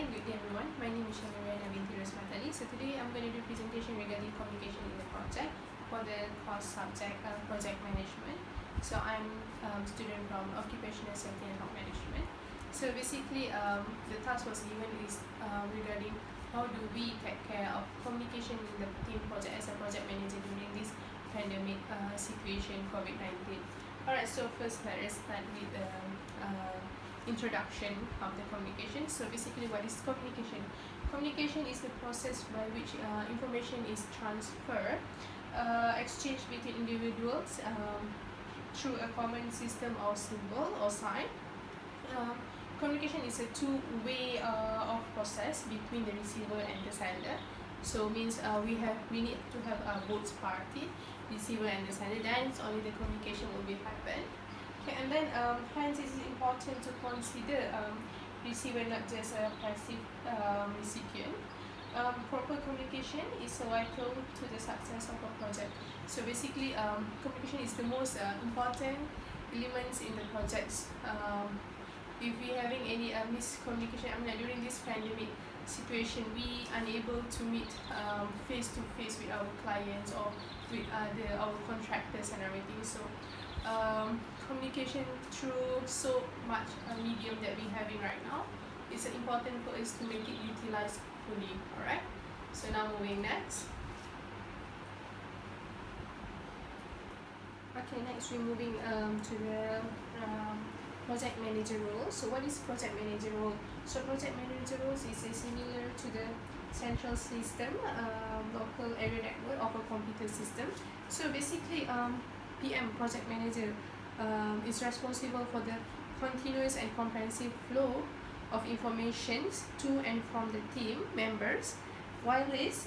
Hi, good day everyone. My name is Shamiriana binti Rosmatali. So today I'm going to do a presentation regarding communication in the project for the course subject project management. So I'm student from occupational safety and health management. So basically the task was given is regarding how do we take care of communication in the team project as a project manager during this pandemic situation COVID-19. Alright, so first let us start with introduction of the communication. So basically, what is communication? Communication is the process by which information is transferred, exchanged between individuals through a common system or symbol or sign. Communication is a two-way of process between the receiver and the sender. So means we need to have both party, receiver and the sender. Then only the communication will be happen. Okay, and then hence it is important to consider receiver not just a passive recipient. Proper communication is vital to the success of a project. So basically, communication is the most important elements in the projects. If we having any miscommunication, during this pandemic situation, we unable to meet face to face with our clients or with our contractors and everything. So communication through so much medium that we having right now, it's important for us to make it utilized fully. Alright, so now moving next. Okay, next we're moving to the project manager role. So what is project manager role? So project manager roles is similar to the central system, local area network of a computer system. So basically PM, project manager, is responsible for the continuous and comprehensive flow of information to and from the team members, while it's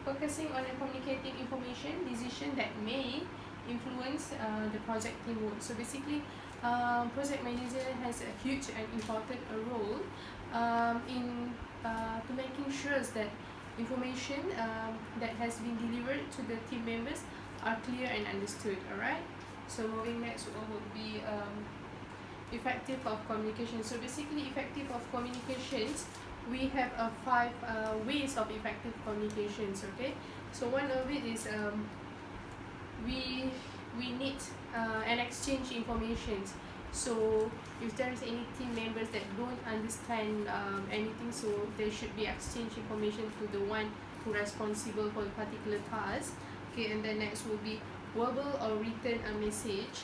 focusing on communicating information decision that may influence the project team work. So basically, project manager has a huge and important role in to making sure that information that has been delivered to the team members are clear and understood. Alright, so moving next would be effective of communication. So basically, effective of communications, we have 5 ways of effective communications. Okay, so one of it is we need an exchange information. So if there is any team members that don't understand anything, so they should be exchange information to the one who responsible for the particular task. Okay, and then next will be verbal or written message.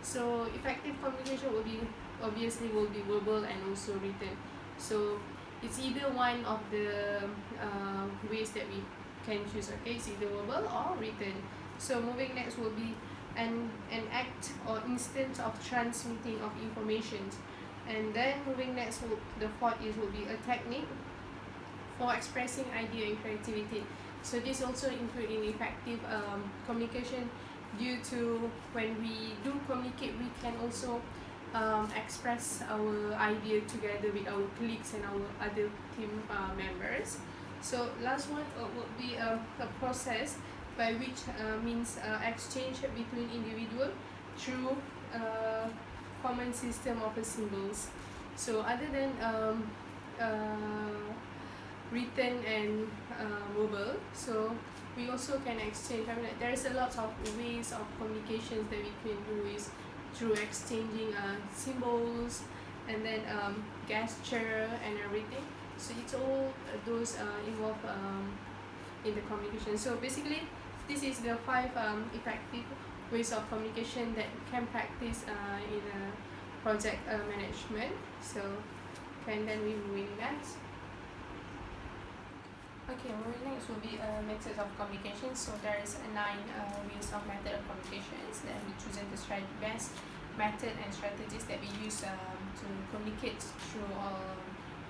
So effective communication will be obviously will be verbal and also written. So it's either one of the ways that we can choose. Okay, it's either verbal or written. So moving next will be an act or instance of transmitting of information. And then moving next, the fourth will be a technique for expressing idea and creativity. So this also including effective communication, due to when we do communicate, we can also express our idea together with our colleagues and our other team members. So last one would be a process by which means exchange between individual through common system of symbols. So other than written and verbal, so we also can exchange. There is a lot of ways of communications that we can do is through exchanging symbols and then gesture and everything. So it's all those involved in the communication. So basically, this is the 5 effective ways of communication that can practice in project management. So and then we moving next. Okay, moving next will be methods of communication. So there is 9 ways of method of communications that we chosen the best method and strategies that we use to communicate through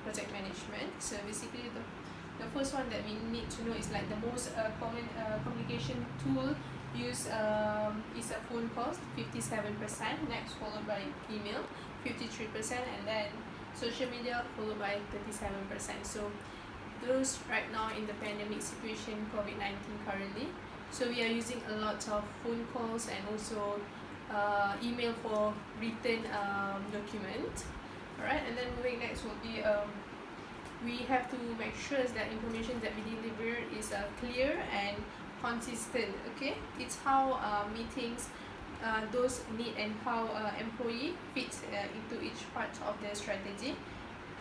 project management. So basically, the first one that we need to know is like the most common communication tool used is a phone call, 57%. Next followed by email, 53%, and then social media followed by 37%. So those right now in the pandemic situation, COVID-19 currently, so we are using a lot of phone calls and also email for written document. Alright, and then moving next will be we have to make sure that information that we deliver is clear and consistent. Okay, it's how meetings those need and how employee fits into each part of the strategy,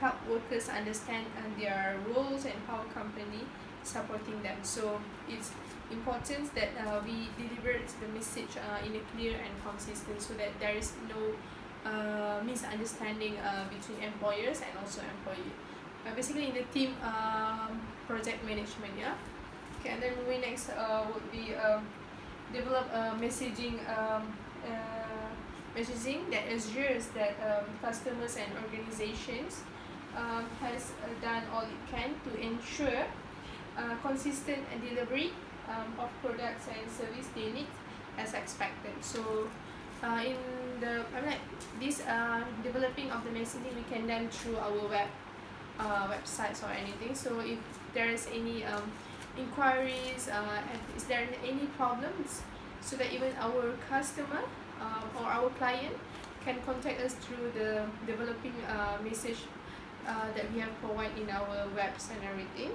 help workers understand their roles and how company supporting them. So it's important that we deliver the message in a clear and consistent, so that there is no misunderstanding between employers and also employee. Basically in the team project management, yeah. Okay, and then moving next would be develop messaging that assures that customers and organizations has done all it can to ensure consistent delivery of products and service they need as expected. So in the this developing of the messaging, we can done through our websites or anything. So if there is any inquiries, and is there any problems, so that even our customer or our client can contact us through the developing message that we have provided in our webs and everything.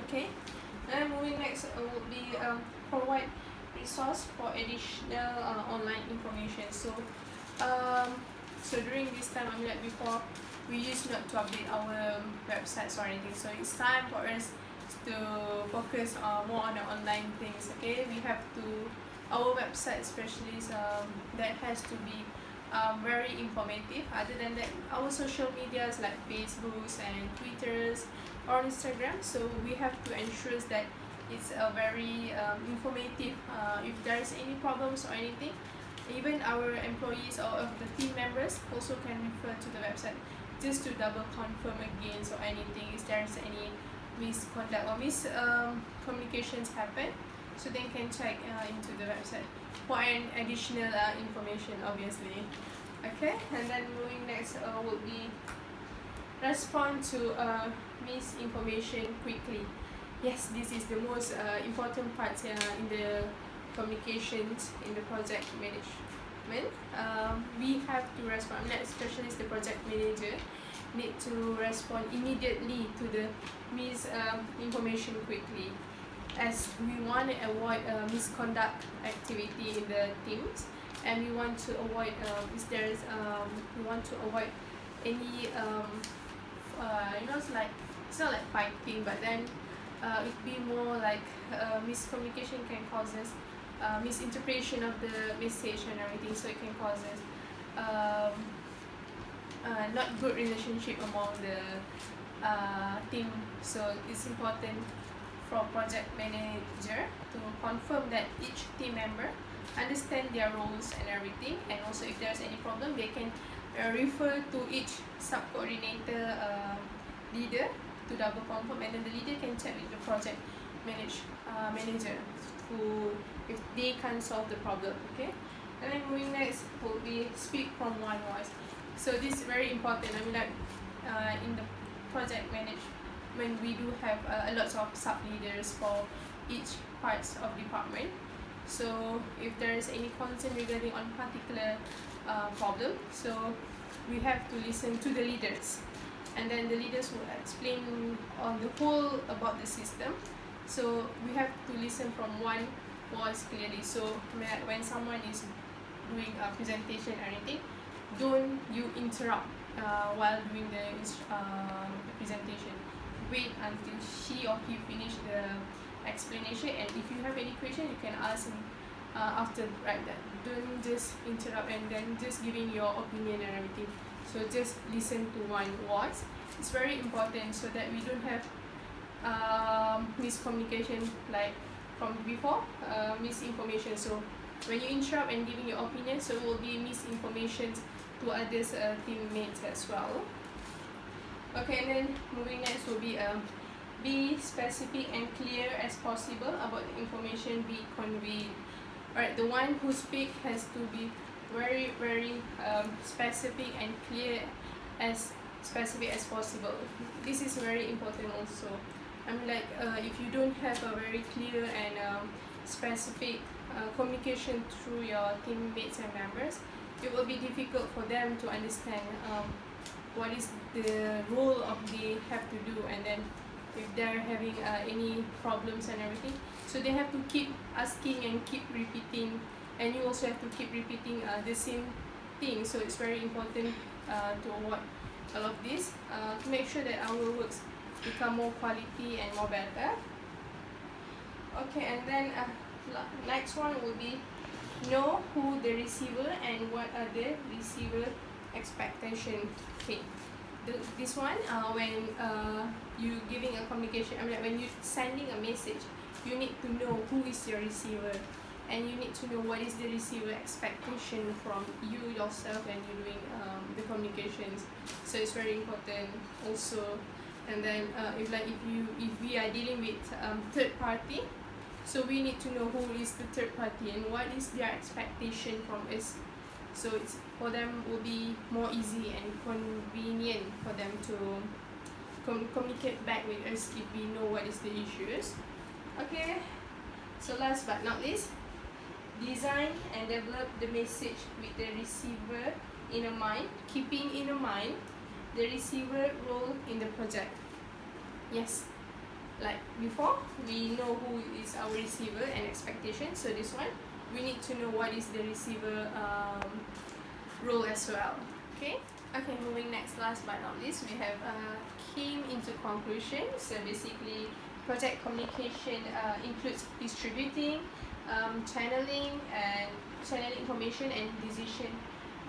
Okay, and moving next will be provide resource for additional online information. So during this time, like before, we used not to update our websites or anything. So it's time for us to focus more on the online things. Okay, we have to our website especially that has to be very informative. Other than that, our social medias like Facebooks and Twitters or Instagram, so we have to ensure that it's a very informative. If there is any problems or anything, even our employees or of the team members also can refer to the website just to double confirm again. So anything, if there is any misconduct or communications happen, so they can check into the website for an additional information, obviously. Okay, and then moving next would be respond to misinformation quickly. Yes, this is the most important part in the communications in the project management. We have to respond, especially the project manager need to respond immediately to the misinformation quickly, as we want to avoid misconduct activity in the teams, and we want to avoid if there is we want to avoid any it's not like fighting, but then it be more like miscommunication can causes misinterpretation of the message and everything, so it can causes not good relationship among the team. So it's important for project manager to confirm that each team member understand their roles and everything, and also if there's any problem, they can refer to each sub-coordinator leader to double confirm, and then the leader can check with the project manager who if they can solve the problem. Okay, and then moving next will be speak from one voice. So this is very important. In the project management, we do have a lot of sub leaders for each parts of department. So if there is any concern regarding on particular problem, so we have to listen to the leaders, and then the leaders will explain on the whole about the system. So we have to listen from one voice clearly. So when someone is doing a presentation or anything, don't you interrupt while doing the presentation. Wait until she or he finish the explanation, and if you have any question, you can ask him after like that. Don't just interrupt and then just giving your opinion and everything. So just listen to one voice. It's very important so that we don't have miscommunication like from before, misinformation. So when you interrupt and giving your opinion, so it will be misinformation to others teammates as well. Okay, and then moving next will be specific and clear as possible about the information be conveyed. Alright, the one who speak has to be very specific and clear as possible. This is very important also. If you don't have a very clear and specific communication through your teammates and members, it will be difficult for them to understand what is the role of they have to do, and then if they're having any problems and everything, so they have to keep asking and keep repeating, and you also have to keep repeating the same thing. So it's very important to avoid all of this to make sure that our works become more quality and more better. Okay, and then next one will be know who the receiver and what are the receiver expectation. Okay, this one when you giving a communication, I mean, when you sending a message, you need to know who is your receiver, and you need to know what is the receiver expectation from you yourself when you're doing the communications. So it's very important also. And then if we are dealing with third party, so we need to know who is the third party and what is their expectation from us. So it's for them will be more easy and convenient for them to communicate back with us if we know what is the issues. Okay, so last but not least, design and develop the message with the receiver in mind, keeping in mind the receiver role in the project. Yes, like before, we know who is our receiver and expectation. So this one, we need to know what is the receiver role as well. Okay, moving next, last but not least, we have came into conclusion. So basically, project communication includes distributing, channeling information and decision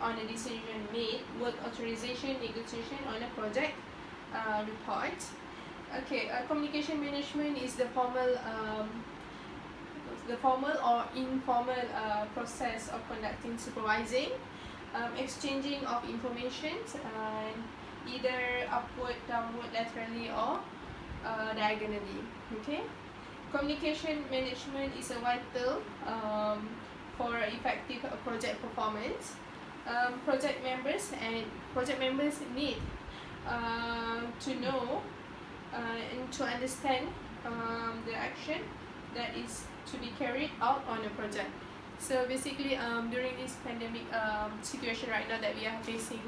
on a decision made, work authorization, negotiation on a project report. Okay, communication management is the formal or informal process of conducting supervising, exchanging of information, either upward, downward, laterally, or diagonally. Okay, communication management is a vital for effective project performance. Project members need to know and to understand the action that is to be carried out on a project. So basically, during this pandemic situation right now that we are facing,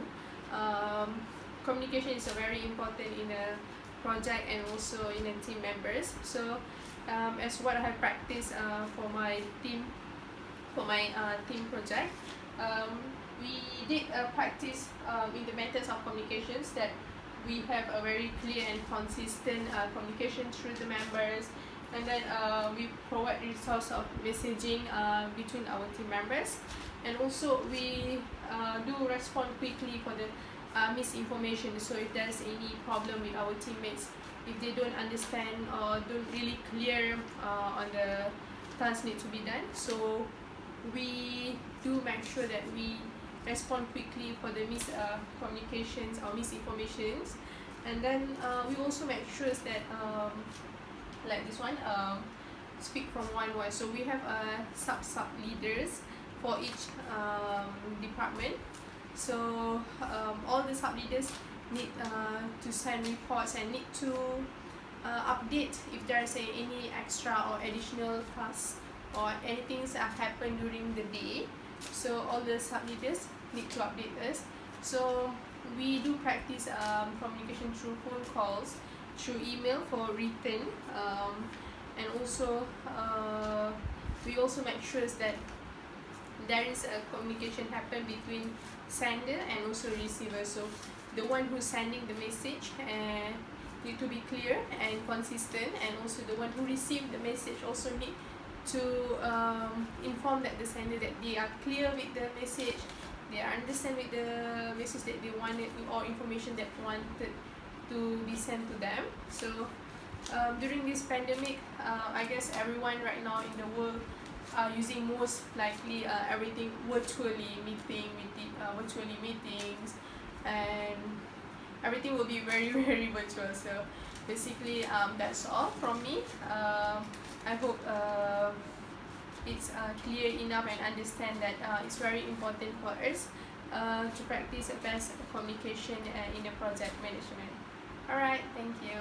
communication is very important in a project and also in a team members. So as what I have practiced for my team project, we did practice in the methods of communications that we have a very clear and consistent communication through the members, and then we provide resource of messaging between our team members, and also we do respond quickly for the misinformation. So if there's any problem with our teammates, if they don't understand or don't really clear on the task need to be done, so we do make sure that we respond quickly for the miscommunications or misinformations. And then we also make sure that like this one, speak from one voice. So we have sub leaders for each department. So all the sub leaders need to send reports and need to update if there's any extra or additional tasks or anything that happen during the day. So all the sub leaders need to update us. So we do practice communication through phone calls, through email for written, and also we also make sure that there is a communication happen between sender and also receiver. So the one who's sending the message need to be clear and consistent, and also the one who received the message also need to inform that the sender that they are clear with the message, they understand with the message that they wanted or information that wanted to be sent to them. So during this pandemic, I guess everyone right now in the world are using most likely everything virtually meetings, and everything will be very very virtual. So basically that's all from me. I hope it's clear enough and understand that it's very important for us to practice the best communication in the project management. Alright, thank you.